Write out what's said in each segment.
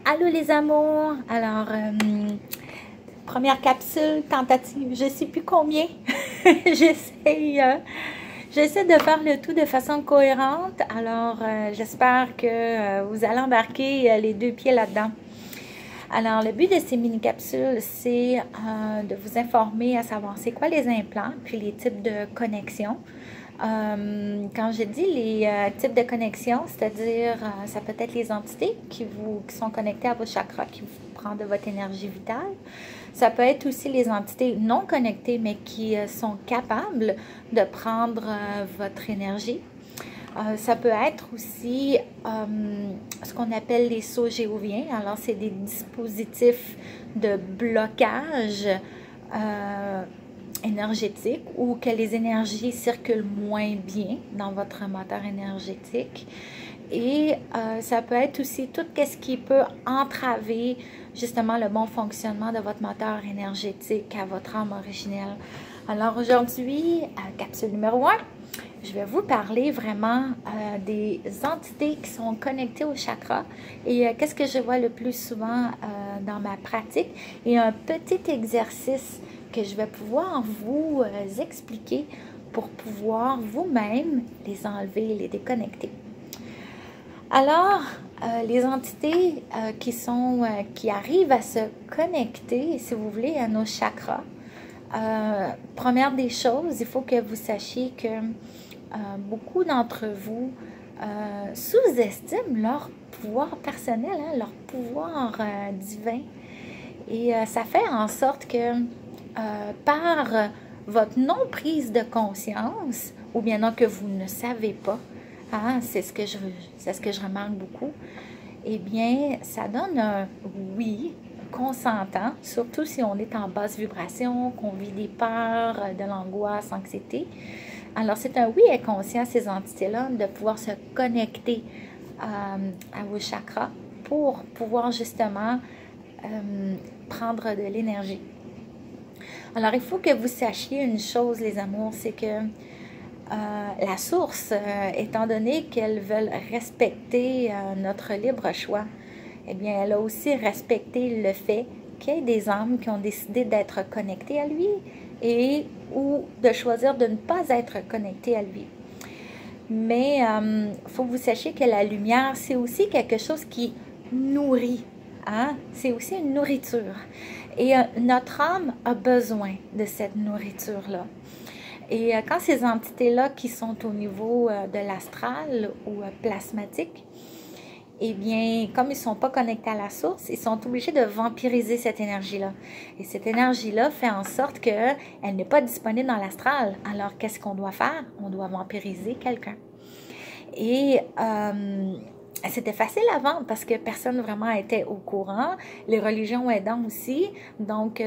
Allô les amours! Alors, première capsule, tentative, je ne sais plus combien. J'essaie j'essaie de faire le tout de façon cohérente. Alors, j'espère que vous allez embarquer les deux pieds là-dedans. Alors, le but de ces mini-capsules, c'est de vous informer à savoir c'est quoi les implants, puis les types de connexions. Quand je dis les types de connexions, c'est-à-dire ça peut être les entités qui sont connectées à vos chakras, qui vous prennent de votre énergie vitale. Ça peut être aussi les entités non connectées, mais qui sont capables de prendre votre énergie. Ça peut être aussi ce qu'on appelle les sauts géoviens. Alors, c'est des dispositifs de blocage énergétique ou que les énergies circulent moins bien dans votre moteur énergétique. Et ça peut être aussi tout ce qui peut entraver justement le bon fonctionnement de votre moteur énergétique à votre âme originelle. Alors aujourd'hui, capsule numéro 1, je vais vous parler vraiment des entités qui sont connectées au chakra et qu'est-ce que je vois le plus souvent dans ma pratique et un petit exercice que je vais pouvoir vous expliquer pour pouvoir vous-même les enlever et les déconnecter. Alors, les entités qui arrivent à se connecter, si vous voulez, à nos chakras, première des choses, il faut que vous sachiez que beaucoup d'entre vous sous-estiment leur pouvoir personnel, hein, leur pouvoir divin. Et ça fait en sorte que par votre non-prise de conscience, ou bien non que vous ne savez pas, hein, c'est ce que je remarque beaucoup, eh bien, ça donne un oui consentant, surtout si on est en basse vibration, qu'on vit des peurs, de l'angoisse, anxiété. Alors, c'est un oui inconscient, ces entités-là, de pouvoir se connecter à vos chakras pour pouvoir justement prendre de l'énergie. Alors, il faut que vous sachiez une chose, les amours, c'est que la source, étant donné qu'elles veulent respecter notre libre choix, eh bien, elle a aussi respecté le fait qu'il y ait des âmes qui ont décidé d'être connectées à lui et ou de choisir de ne pas être connectées à lui. Mais il faut que vous sachiez que la lumière, c'est aussi quelque chose qui nourrit. Hein? C'est aussi une nourriture. Et notre âme a besoin de cette nourriture-là. Et quand ces entités-là qui sont au niveau de l'astral ou plasmatique, eh bien, comme ils ne sont pas connectés à la source, ils sont obligés de vampiriser cette énergie-là. Et cette énergie-là fait en sorte qu'elle n'est pas disponible dans l'astral. Alors, qu'est-ce qu'on doit faire? On doit vampiriser quelqu'un. Et c'était facile avant parce que personne vraiment était au courant. Les religions aidant aussi. Donc,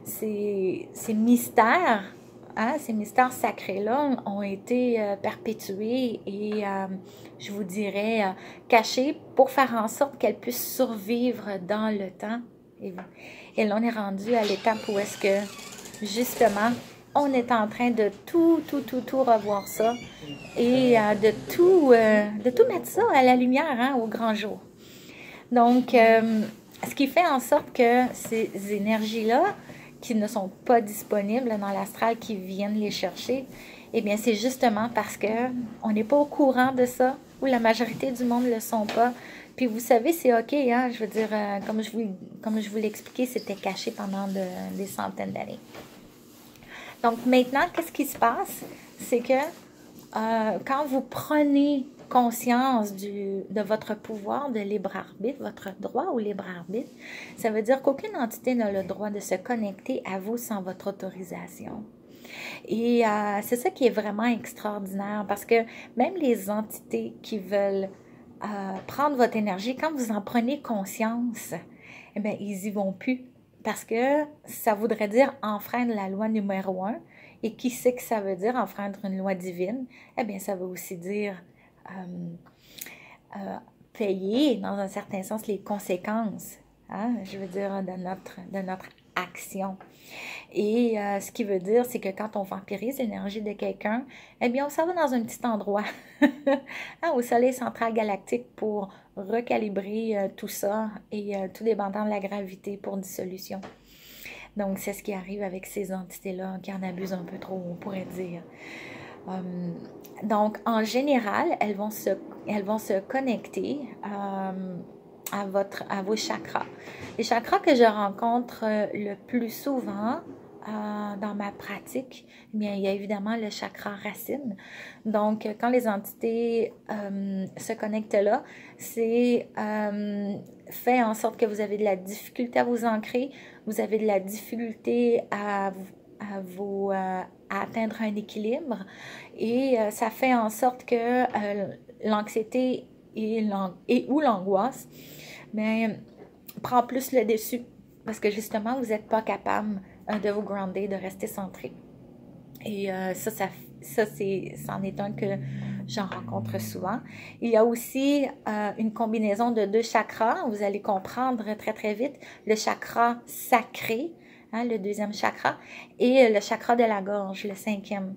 ces mystères, hein, ces mystères sacrés-là ont été perpétués et, je vous dirais, cachés pour faire en sorte qu'elles puissent survivre dans le temps. Et là, on est rendu à l'étape où est-ce que, justement, on est en train de tout revoir ça et de tout mettre ça à la lumière, hein, au grand jour. Donc, ce qui fait en sorte que ces énergies-là, qui ne sont pas disponibles dans l'astral, qui viennent les chercher, eh bien, c'est justement parce qu'on n'est pas au courant de ça, ou la majorité du monde ne le sont pas. Puis vous savez, c'est OK, hein, je veux dire, comme je vous l'ai expliqué, c'était caché pendant des centaines d'années. Donc maintenant, qu'est-ce qui se passe? C'est que quand vous prenez conscience de votre pouvoir de libre arbitre, votre droit au libre arbitre, ça veut dire qu'aucune entité n'a le droit de se connecter à vous sans votre autorisation. Et c'est ça qui est vraiment extraordinaire parce que même les entités qui veulent prendre votre énergie, quand vous en prenez conscience, eh bien, ils n'y vont plus parce que ça voudrait dire enfreindre la loi numéro 1. Et qui sait que ça veut dire enfreindre une loi divine? Eh bien, ça veut aussi dire payer, dans un certain sens, les conséquences, hein, je veux dire, de notre action. Et ce qui veut dire, c'est que quand on vampirise l'énergie de quelqu'un, eh bien, on s'en va dans un petit endroit, au soleil central galactique pour recalibrer tout ça et tout dépendant de la gravité pour dissolution. Donc, c'est ce qui arrive avec ces entités-là qui en abusent un peu trop, on pourrait dire. Donc, en général, elles vont se connecter à vos chakras. Les chakras que je rencontre le plus souvent dans ma pratique, eh bien, il y a évidemment le chakra racine. Donc, quand les entités se connectent là, c'est fait en sorte que vous avez de la difficulté à vous ancrer, vous avez de la difficulté à atteindre un équilibre et ça fait en sorte que l'anxiété et ou l'angoisse prend plus le dessus parce que justement vous n'êtes pas capable de vous grounder, de rester centré. Et c'en est un que j'en rencontre souvent. Il y a aussi une combinaison de 2 chakras, vous allez comprendre très très vite, le chakra sacré, le 2e chakra, et le chakra de la gorge, le 5e.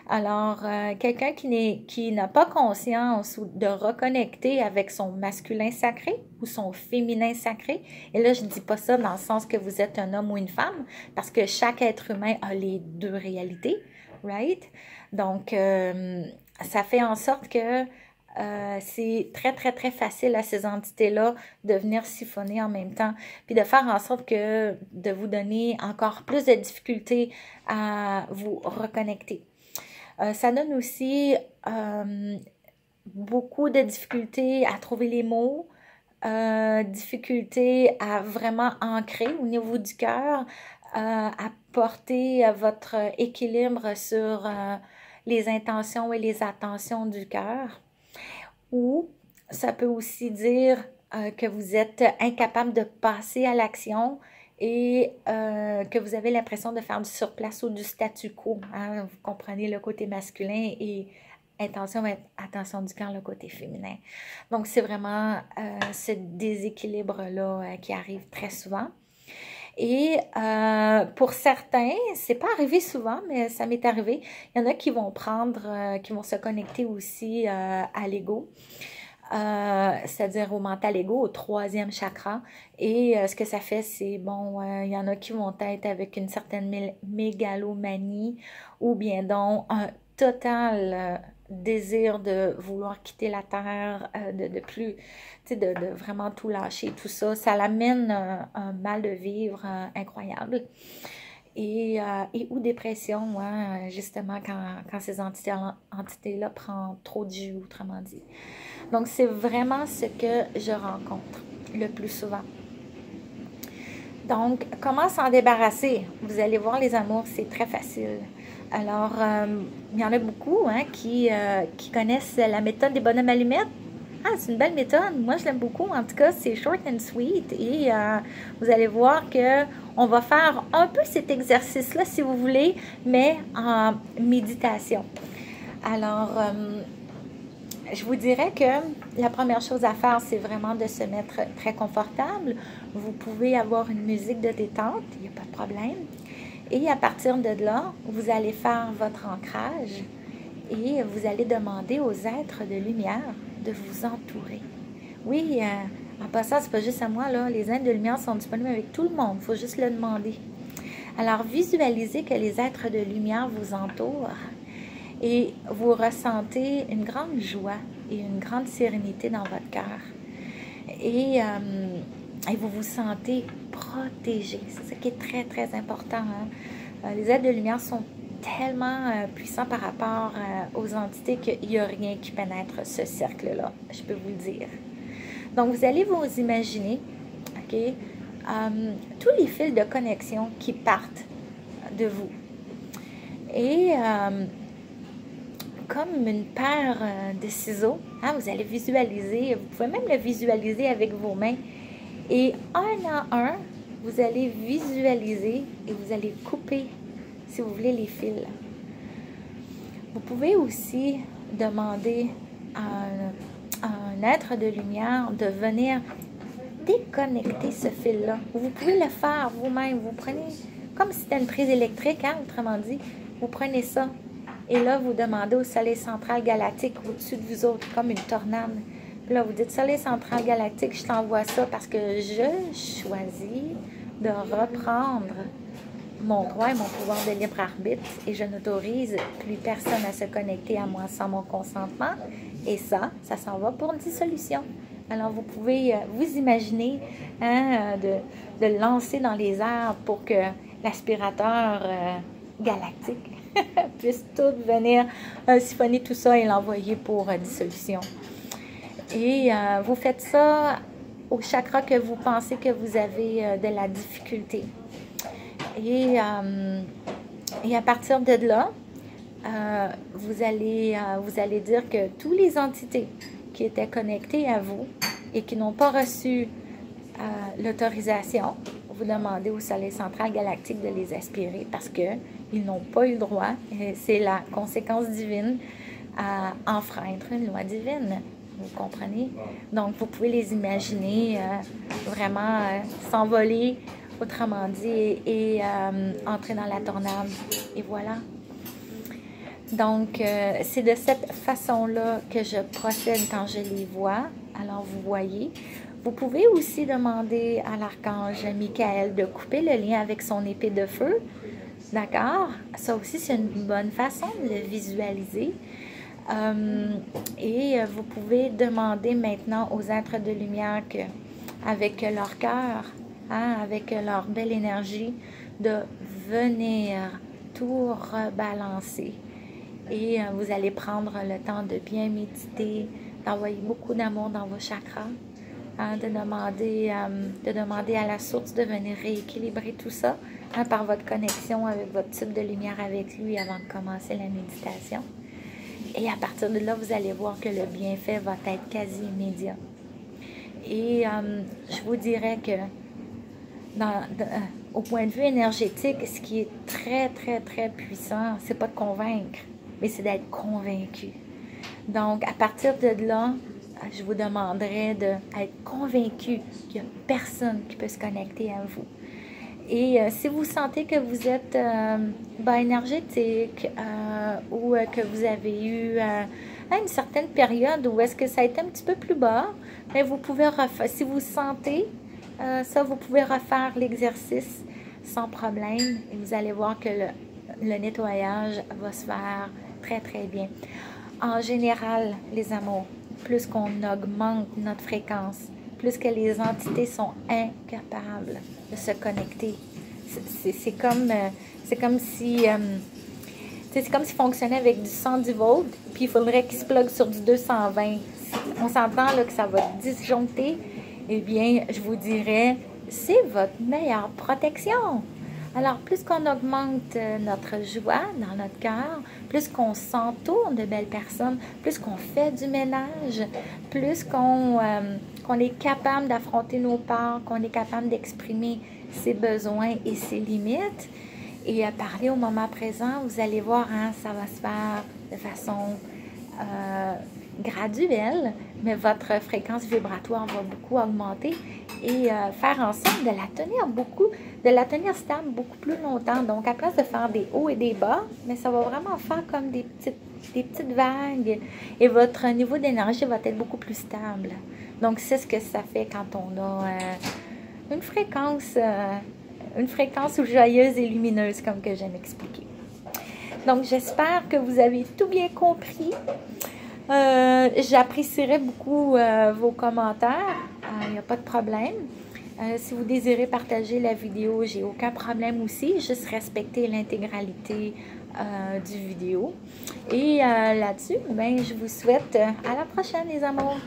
Alors, quelqu'un qui n'a pas conscience de reconnecter avec son masculin sacré ou son féminin sacré, et là, je ne dis pas ça dans le sens que vous êtes un homme ou une femme, parce que chaque être humain a les 2 réalités, right? Donc, ça fait en sorte que c'est très, très, très facile à ces entités-là de venir siphonner en même temps, puis de faire en sorte que de vous donner encore plus de difficultés à vous reconnecter. Ça donne aussi beaucoup de difficultés à trouver les mots, difficultés à vraiment ancrer au niveau du cœur, à porter votre équilibre sur les intentions et les attentions du cœur. Ou ça peut aussi dire que vous êtes incapable de passer à l'action et que vous avez l'impression de faire du surplace ou du statu quo. Hein? Vous comprenez le côté masculin et intention et attention du cœur, le côté féminin. Donc, c'est vraiment ce déséquilibre-là qui arrive très souvent. Et pour certains, c'est pas arrivé souvent, mais ça m'est arrivé. Il y en a qui vont qui vont se connecter aussi à l'ego, c'est-à-dire au mental ego, au 3e chakra. Et ce que ça fait, c'est, bon, il y en a qui vont être avec une certaine mégalomanie ou bien donc un total désir de vouloir quitter la terre, de plus, tu sais, de vraiment tout lâcher, tout ça. Ça l'amène un mal de vivre incroyable. Et ou dépression, hein, justement, quand ces entités-là prennent trop de jus, autrement dit. Donc, c'est vraiment ce que je rencontre le plus souvent. Donc, comment s'en débarrasser? Vous allez voir, les amours, c'est très facile. Alors, il y en a beaucoup qui connaissent la méthode des bonhommes allumettes. Ah, c'est une belle méthode. Moi, je l'aime beaucoup. En tout cas, c'est short and sweet. Et vous allez voir qu'on va faire un peu cet exercice-là, si vous voulez, mais en méditation. Alors, je vous dirais que la première chose à faire, c'est vraiment de se mettre très confortable. Vous pouvez avoir une musique de détente, il n'y a pas de problème. Et à partir de là, vous allez faire votre ancrage et vous allez demander aux êtres de lumière de vous entourer. Oui, en passant, c'est pas juste à moi, là. Les êtres de lumière sont disponibles avec tout le monde. Il faut juste le demander. Alors, visualisez que les êtres de lumière vous entourent et vous ressentez une grande joie et une grande sérénité dans votre cœur. Et vous vous sentez protégé. C'est ça qui est très, très important. Hein? Les êtres de lumière sont tellement puissants par rapport aux entités qu'il n'y a rien qui pénètre ce cercle-là, je peux vous le dire. Donc, vous allez vous imaginer, OK, tous les fils de connexion qui partent de vous. Et comme une paire de ciseaux, hein, vous allez visualiser, vous pouvez même le visualiser avec vos mains. Et un à un, vous allez visualiser et vous allez couper, si vous voulez, les fils. Vous pouvez aussi demander à un être de lumière de venir déconnecter ce fil-là. Vous pouvez le faire vous-même. Vous prenez, comme si c'était une prise électrique, hein, autrement dit, vous prenez ça. Et là, vous demandez au soleil central galactique au-dessus de vous autres, comme une tornade. Puis là, vous dites, soleil central galactique, je t'envoie ça parce que je choisis de reprendre mon droit et mon pouvoir de libre arbitre et je n'autorise plus personne à se connecter à moi sans mon consentement. Et ça s'en va pour une dissolution. Alors, vous pouvez vous imaginer hein, de le lancer dans les airs pour que l'aspirateur galactique puisse tout venir siphonner tout ça et l'envoyer pour dissolution. Et vous faites ça au chakra que vous pensez que vous avez de la difficulté. Et à partir de là, vous allez dire que toutes les entités qui étaient connectées à vous et qui n'ont pas reçu l'autorisation, vous demandez au soleil central galactique de les aspirer parce qu'ils n'ont pas eu le droit. C'est la conséquence divine à enfreindre une loi divine. Vous comprenez? Donc, vous pouvez les imaginer vraiment s'envoler, autrement dit, et entrer dans la tornade. Et voilà. Donc, c'est de cette façon-là que je procède quand je les vois. Alors, vous voyez. Vous pouvez aussi demander à l'archange Michael de couper le lien avec son épée de feu. D'accord? Ça aussi, c'est une bonne façon de le visualiser. Et vous pouvez demander maintenant aux êtres de lumière avec leur cœur, hein, avec leur belle énergie, de venir tout rebalancer. Et vous allez prendre le temps de bien méditer, d'envoyer beaucoup d'amour dans vos chakras, hein, de demander à la source de venir rééquilibrer tout ça hein, par votre connexion avec votre type de lumière avec lui avant de commencer la méditation. Et à partir de là, vous allez voir que le bienfait va être quasi immédiat. Et je vous dirais que au point de vue énergétique, ce qui est très, très, très puissant, c'est pas de convaincre, mais c'est d'être convaincu. Donc, à partir de là, je vous demanderais d'être convaincu qu'il n'y a personne qui peut se connecter à vous. Et si vous sentez que vous êtes bas énergétique ou que vous avez eu une certaine période où est-ce que ça a été un petit peu plus bas, mais vous pouvez refaire, si vous sentez ça, vous pouvez refaire l'exercice sans problème et vous allez voir que le nettoyage va se faire très, très bien. En général, les amours, plus qu'on augmente notre fréquence, plus que les entités sont incapables de se connecter. C'est comme si fonctionnait avec du 110 volts, puis il faudrait qu'il se plug sur du 220. On s'entend là que ça va disjoncter. Eh bien, je vous dirais, c'est votre meilleure protection. Alors, plus qu'on augmente notre joie dans notre cœur, plus qu'on s'entoure de belles personnes, plus qu'on fait du ménage, plus qu'on est capable d'affronter nos peurs, qu'on est capable d'exprimer ses besoins et ses limites, et à parler au moment présent, vous allez voir, hein, ça va se faire de façon graduelle, mais votre fréquence vibratoire va beaucoup augmenter et faire en sorte de la tenir stable beaucoup plus longtemps. Donc, à place de faire des hauts et des bas, mais ça va vraiment faire comme des petites vagues et votre niveau d'énergie va être beaucoup plus stable. Donc, c'est ce que ça fait quand on a une fréquence joyeuse et lumineuse, comme que j'aime expliquer. Donc, j'espère que vous avez tout bien compris. J'apprécierais beaucoup vos commentaires. Il n'y a pas de problème. Si vous désirez partager la vidéo, j'ai aucun problème aussi. Juste respecter l'intégralité du vidéo. Et là-dessus, ben, je vous souhaite à la prochaine, les amours.